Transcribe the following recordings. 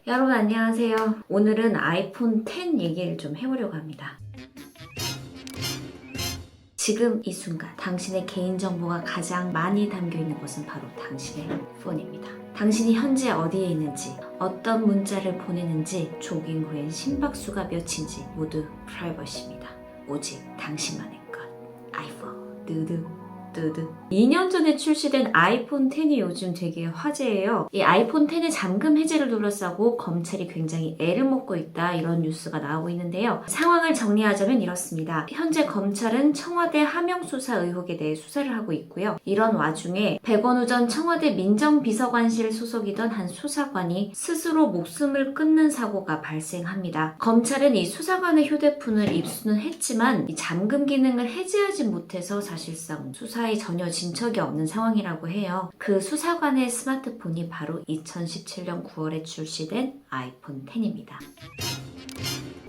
여러분 안녕하세요. 오늘은 아이폰 10 얘기를 좀 해보려고 합니다. 지금 이 순간 당신의 개인정보가 가장 많이 담겨있는 곳은 바로 당신의 폰입니다. 당신이 현재 어디에 있는지, 어떤 문자를 보내는지, 조깅 후엔 심박수가 몇인지 모두 프라이버시입니다. 오직 당신만의 것. 아이폰 두두. 2년 전에 출시된 아이폰 10이 요즘 되게 화제예요. 이 아이폰 10의 잠금 해제를 둘러싸고 검찰이 굉장히 애를 먹고 있다, 이런 뉴스가 나오고 있는데요. 상황을 정리하자면 이렇습니다. 현재 검찰은 청와대 하명수사 의혹에 대해 수사를 하고 있고요. 이런 와중에 백원우 전 청와대 민정비서관실 소속이던 한 수사관이 스스로 목숨을 끊는 사고가 발생합니다. 검찰은 이 수사관의 휴대폰을 입수는 했지만 이 잠금 기능을 해제하지 못해서 사실상 수사에 전혀 진척이 없는 상황이라고 해요. 그 수사관의 스마트폰이 바로 2017년 9월에 출시된 아이폰 10입니다.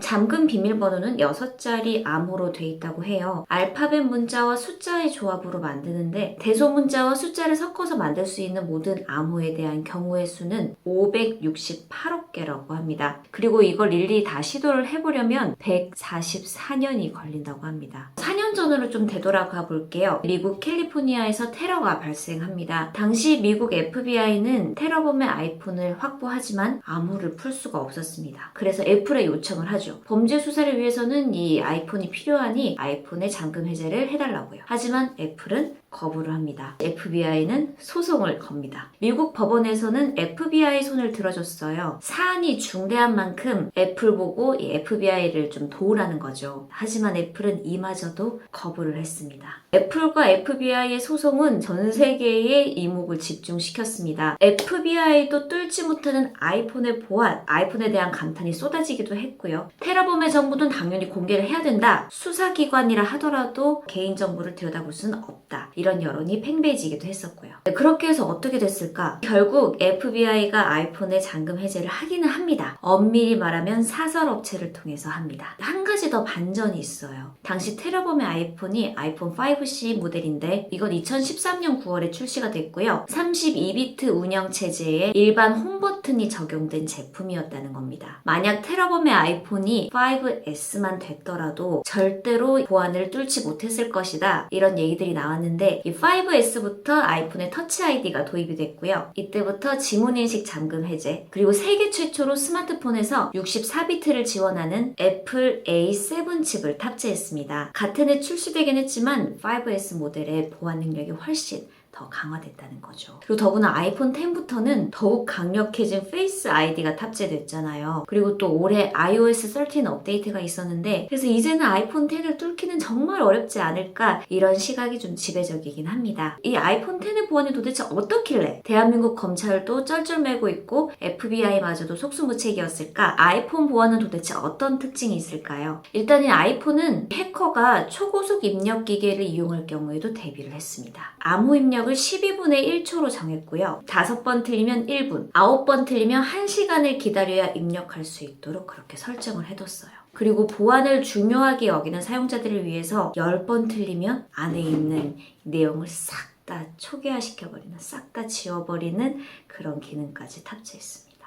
잠금 비밀번호는 6자리 암호로 돼 있다고 해요. 알파벳 문자와 숫자의 조합으로 만드는데 대소문자와 숫자를 섞어서 만들 수 있는 모든 암호에 대한 경우의 수는 568억 개라고 합니다. 그리고 이걸 일일이 다 시도를 해보려면 144년이 걸린다고 합니다. 4년 전으로 좀 되돌아가 볼게요. 미국 캘리포니아에서 테러가 발생합니다. 당시 미국 FBI는 테러범의 아이폰을 확보하지만 암호를 풀 수가 없었습니다. 그래서 애플에 요청을 하죠. 범죄 수사를 위해서는 이 아이폰이 필요하니 아이폰의 잠금 해제를 해달라고요. 하지만 애플은 거부를 합니다. FBI는 소송을 겁니다. 미국 법원에서는 FBI 손을 들어줬어요. 사안이 중대한 만큼 애플 보고 이 FBI를 좀 도우라는 거죠. 하지만 애플은 이마저도 거부를 했습니다. 애플과 FBI의 소송은 전 세계의 이목을 집중시켰습니다. FBI도 뚫지 못하는 아이폰의 보안, 아이폰에 대한 감탄이 쏟아지기도 했고요. 테러범의 정보는 당연히 공개를 해야 된다. 수사기관이라 하더라도 개인정보를 들여다볼 수는 없다. 이런 여론이 팽배해지기도 했었고요. 그렇게 해서 어떻게 됐을까? 결국 FBI가 아이폰의 잠금 해제를 하기는 합니다. 엄밀히 말하면 사설업체를 통해서 합니다. 한 가지 더 반전이 있어요. 당시 테러범의 아이폰이 아이폰 5C 모델인데 이건 2013년 9월에 출시가 됐고요. 32비트 운영체제에 일반 홈 버튼이 적용된 제품이었다는 겁니다. 만약 테러범의 아이폰이 5S만 됐더라도 절대로 보안을 뚫지 못했을 것이다, 이런 얘기들이 나왔는데 이 5S부터 아이폰에 터치 아이디가 도입이 됐고요. 이때부터 지문인식 잠금 해제, 그리고 세계 최초로 스마트폰에서 64비트를 지원하는 애플 A7 칩을 탑재했습니다. 같은 해 출시되긴 했지만 5S 모델의 보안 능력이 훨씬 더 강화됐다는 거죠. 그리고 더구나 아이폰 10부터는 더욱 강력해진 페이스 아이디가 탑재됐잖아요. 그리고 또 올해 iOS 13 업데이트가 있었는데 그래서 이제는 아이폰 10을 뚫기는 정말 어렵지 않을까, 이런 시각이 좀 지배적이긴 합니다. 이 아이폰 10의 보안이 도대체 어떻길래 대한민국 검찰도 쩔쩔매고 있고 FBI마저도 속수무책이었을까? 아이폰 보안은 도대체 어떤 특징이 있을까요? 일단 이 아이폰은 해커가 초고속 입력 기계를 이용할 경우에도 대비를 했습니다. 암호 입력을 12분의 1초로 정했고요. 5번 틀리면 1분, 9번 틀리면 1시간을 기다려야 입력할 수 있도록 그렇게 설정을 해뒀어요. 그리고 보안을 중요하게 여기는 사용자들을 위해서 10번 틀리면 안에 있는 내용을 싹 다 초기화시켜버리는, 싹 다 지워버리는 그런 기능까지 탑재했습니다.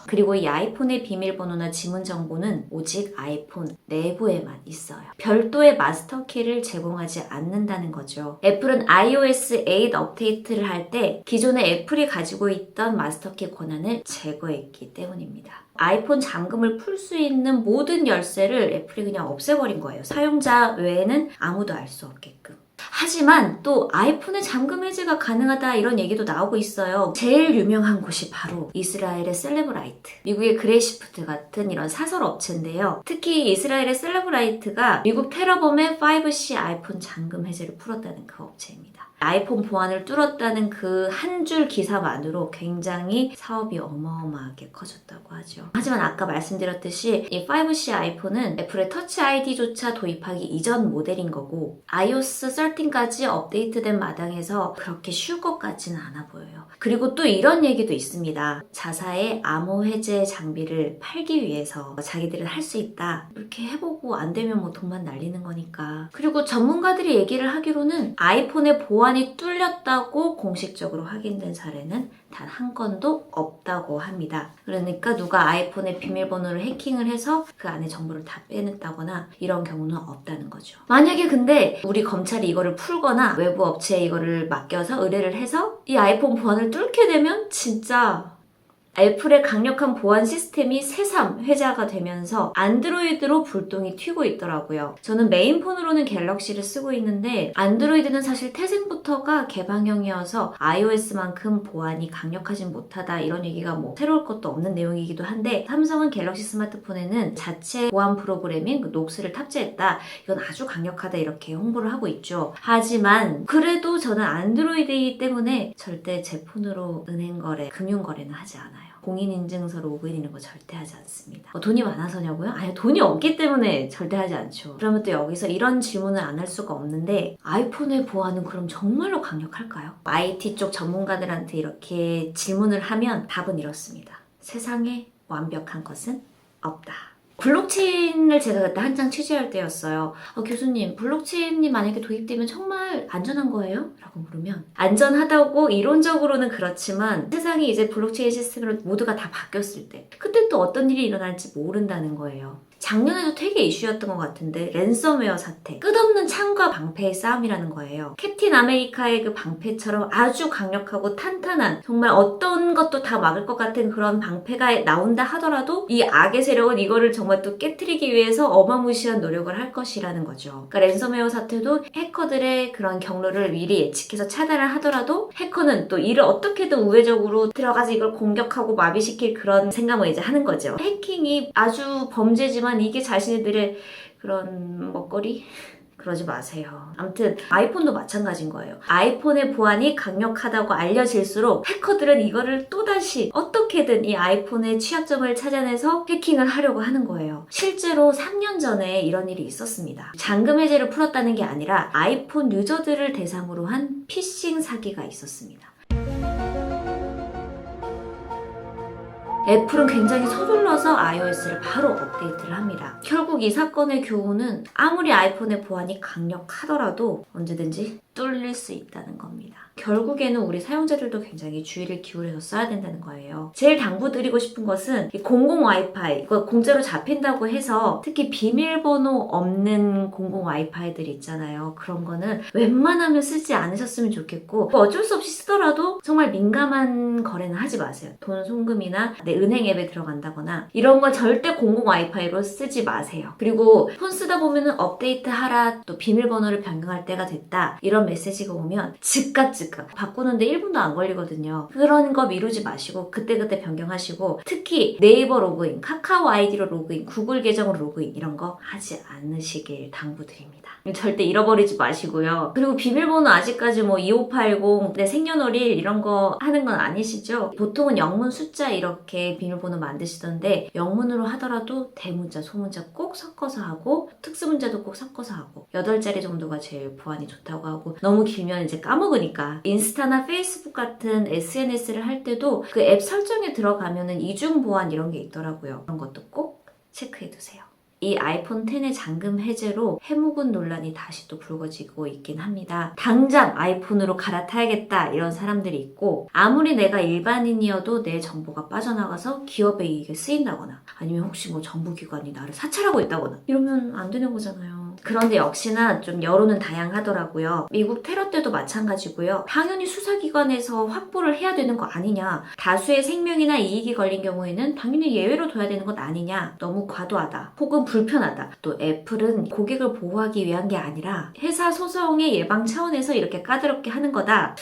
그리고 이 아이폰의 비밀번호나 지문 정보는 오직 아이폰 내부에만 있어요. 별도의 마스터키를 제공하지 않는다는 거죠. 애플은 iOS 8 업데이트를 할 때 기존의 애플이 가지고 있던 마스터키 권한을 제거했기 때문입니다. 아이폰 잠금을 풀 수 있는 모든 열쇠를 애플이 그냥 없애버린 거예요. 사용자 외에는 아무도 알 수 없게끔. 하지만 또 아이폰의 잠금 해제가 가능하다, 이런 얘기도 나오고 있어요. 제일 유명한 곳이 바로 이스라엘의 셀레브라이트, 미국의 그레시프트 같은 이런 사설 업체인데요. 특히 이스라엘의 셀레브라이트가 미국 테러범의 5C 아이폰 잠금 해제를 풀었다는 그 업체입니다. 아이폰 보안을 뚫었다는 그 한 줄 기사만으로 굉장히 사업이 어마어마하게 커졌다고 하죠. 하지만 아까 말씀드렸듯이 이 5C 아이폰은 애플의 터치 아이디조차 도입하기 이전 모델인 거고 iOS 13까지 업데이트된 마당에서 그렇게 쉬울 것 같지는 않아 보여요. 그리고 또 이런 얘기도 있습니다. 자사의 암호 해제 장비를 팔기 위해서 자기들은 할 수 있다, 이렇게 해보고 안 되면 뭐 돈만 날리는 거니까. 그리고 전문가들이 얘기를 하기로는 아이폰의 보안 보안이 뚫렸다고 공식적으로 확인된 사례는 단 한 건도 없다고 합니다. 그러니까 누가 아이폰의 비밀번호를 해킹을 해서 그 안에 정보를 다 빼냈다거나 이런 경우는 없다는 거죠. 만약에 근데 우리 검찰이 이거를 풀거나 외부 업체에 이거를 맡겨서 의뢰를 해서 이 아이폰 보안을 뚫게 되면 진짜 애플의 강력한 보안 시스템이 새삼 회자가 되면서 안드로이드로 불똥이 튀고 있더라고요. 저는 메인폰으로는 갤럭시를 쓰고 있는데 안드로이드는 사실 태생부터가 개방형이어서 iOS만큼 보안이 강력하진 못하다 이런 얘기가 뭐 새로울 것도 없는 내용이기도 한데 삼성은 갤럭시 스마트폰에는 자체 보안 프로그램인 그 녹스를 탑재했다. 이건 아주 강력하다 이렇게 홍보를 하고 있죠. 하지만 그래도 저는 안드로이드이기 때문에 절대 제 폰으로 은행 거래, 금융 거래는 하지 않아요. 공인인증서 로그인 이런 거 절대 하지 않습니다. 돈이 많아서냐고요? 아니, 돈이 없기 때문에 절대 하지 않죠. 그러면 또 여기서 이런 질문을 안 할 수가 없는데 아이폰의 보안은 그럼 정말로 강력할까요? IT 쪽 전문가들한테 이렇게 질문을 하면 답은 이렇습니다. 세상에 완벽한 것은 없다. 블록체인을 제가 그때 한창 취재할 때였어요. 교수님, 블록체인이 만약에 도입되면 정말 안전한 거예요? 라고 물으면 안전하다고 이론적으로는 그렇지만 세상이 이제 블록체인 시스템으로 모두가 다 바뀌었을 때 그때 또 어떤 일이 일어날지 모른다는 거예요. 작년에도 되게 이슈였던 것 같은데 랜섬웨어 사태, 끝없는 창과 방패의 싸움이라는 거예요. 캡틴 아메리카의 그 방패처럼 아주 강력하고 탄탄한 정말 어떤 것도 다 막을 것 같은 그런 방패가 나온다 하더라도 이 악의 세력은 이거를 정말 또 깨트리기 위해서 어마무시한 노력을 할 것이라는 거죠. 그러니까 랜섬웨어 사태도 해커들의 그런 경로를 미리 예측해서 차단을 하더라도 해커는 또 이를 어떻게든 우회적으로 들어가서 이걸 공격하고 마비시킬 그런 생각을 이제 하는 거죠. 해킹이 아주 범죄지만 이게 자신들의 그런 먹거리? 그러지 마세요. 아무튼 아이폰도 마찬가지인 거예요. 아이폰의 보안이 강력하다고 알려질수록 해커들은 이거를 또다시 어떻게든 이 아이폰의 취약점을 찾아내서 해킹을 하려고 하는 거예요. 실제로 3년 전에 이런 일이 있었습니다. 잔금 해제를 풀었다는 게 아니라 아이폰 유저들을 대상으로 한 피싱 사기가 있었습니다. 애플은 굉장히 서둘러서 iOS를 바로 업데이트를 합니다. 결국 이 사건의 교훈은 아무리 아이폰의 보안이 강력하더라도 언제든지 뚫릴 수 있다는 겁니다. 결국에는 우리 사용자들도 굉장히 주의를 기울여서 써야 된다는 거예요. 제일 당부드리고 싶은 것은 이 공공 와이파이, 이거 공짜로 잡힌다고 해서 특히 비밀번호 없는 공공 와이파이들 있잖아요. 그런 거는 웬만하면 쓰지 않으셨으면 좋겠고 어쩔 수 없이 쓰더라도 정말 민감한 거래는 하지 마세요. 돈 송금이나 내 은행 앱에 들어간다거나 이런 걸 절대 공공 와이파이로 쓰지 마세요. 그리고 폰 쓰다 보면은 업데이트 하라, 또 비밀번호를 변경할 때가 됐다 이런 메시지가 오면 즉각 바꾸는데 1분도 안 걸리거든요. 그런 거 미루지 마시고 그때그때 변경하시고 특히 네이버 로그인, 카카오 아이디로 로그인, 구글 계정으로 로그인 이런 거 하지 않으시길 당부드립니다. 절대 잃어버리지 마시고요. 그리고 비밀번호 아직까지 뭐 2580, 내 생년월일 이런 거 하는 건 아니시죠? 보통은 영문 숫자 이렇게 비밀번호 만드시던데 영문으로 하더라도 대문자, 소문자 꼭 섞어서 하고 특수문자도 꼭 섞어서 하고 8자리 정도가 제일 보안이 좋다고 하고 너무 길면 이제 까먹으니까 인스타나 페이스북 같은 SNS를 할 때도 그 앱 설정에 들어가면은 이중 보안 이런 게 있더라고요. 그런 것도 꼭 체크해두세요. 이 아이폰 10의 잔금 해제로 해묵은 논란이 다시 또 불거지고 있긴 합니다. 당장 아이폰으로 갈아타야겠다 이런 사람들이 있고 아무리 내가 일반인이어도 내 정보가 빠져나가서 기업의 이익에 쓰인다거나 아니면 혹시 뭐 정부기관이 나를 사찰하고 있다거나 이러면 안 되는 거잖아요. 그런데 역시나 좀 여론은 다양하더라고요. 미국 테러 때도 마찬가지고요. 당연히 수사기관에서 확보를 해야 되는 거 아니냐. 다수의 생명이나 이익이 걸린 경우에는 당연히 예외로 둬야 되는 것 아니냐. 너무 과도하다. 혹은 불편하다. 또 애플은 고객을 보호하기 위한 게 아니라 회사 소송의 예방 차원에서 이렇게 까다롭게 하는 거다.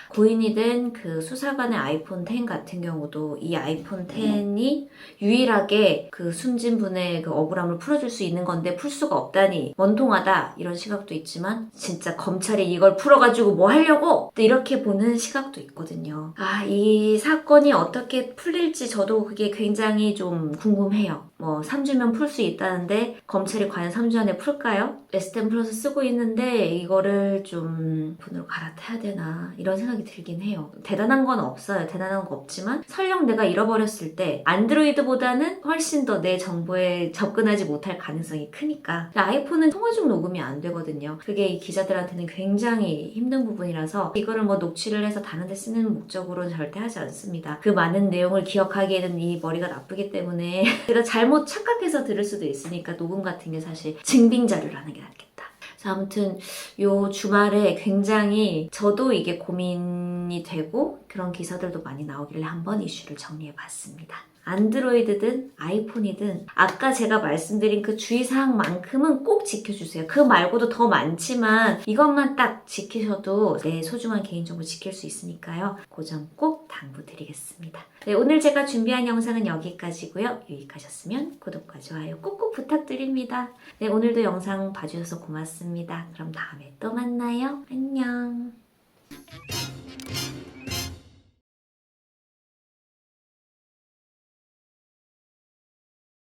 고인이 된 그 수사관의 아이폰 10 같은 경우도 이 아이폰 10이 유일하게 그 숨진 분의 그 억울함을 풀어줄 수 있는 건데 풀 수가 없다니 원통하다 이런 시각도 있지만 진짜 검찰이 이걸 풀어가지고 뭐 하려고 이렇게 보는 시각도 있거든요. 이 사건이 어떻게 풀릴지 저도 그게 굉장히 좀 궁금해요. 뭐 3주면 풀 수 있다는데 검찰이 과연 3주 안에 풀까요? S10 플러스 쓰고 있는데 이거를 좀 폰으로 갈아타야 되나 이런 생각이 생각이 들긴 해요. 대단한 건 없어요. 대단한 거 없지만 설령 내가 잃어버렸을 때 안드로이드보다는 훨씬 더 내 정보에 접근하지 못할 가능성이 크니까. 아이폰은 통화 중 녹음이 안 되거든요. 그게 이 기자들한테는 굉장히 힘든 부분이라서 이거를 뭐 녹취를 해서 다른 데 쓰는 목적으로는 절대 하지 않습니다. 그 많은 내용을 기억하기에는 이 머리가 나쁘기 때문에 내가 잘못 착각해서 들을 수도 있으니까 녹음 같은 게 사실 증빙 자료를 하는 게 낫겠다. 자, 아무튼 요 주말에 굉장히 저도 이게 고민이 되고 그런 기사들도 많이 나오길래 한번 이슈를 정리해 봤습니다. 안드로이드든 아이폰이든 아까 제가 말씀드린 그 주의사항만큼은 꼭 지켜주세요. 그 말고도 더 많지만 이것만 딱 지키셔도 내 소중한 개인정보 지킬 수 있으니까요. 그 점 꼭 당부드리겠습니다. 네, 오늘 제가 준비한 영상은 여기까지고요. 유익하셨으면 구독과 좋아요 꼭꼭 부탁드립니다. 네, 오늘도 영상 봐주셔서 고맙습니다. 그럼 다음에 또 만나요. 안녕.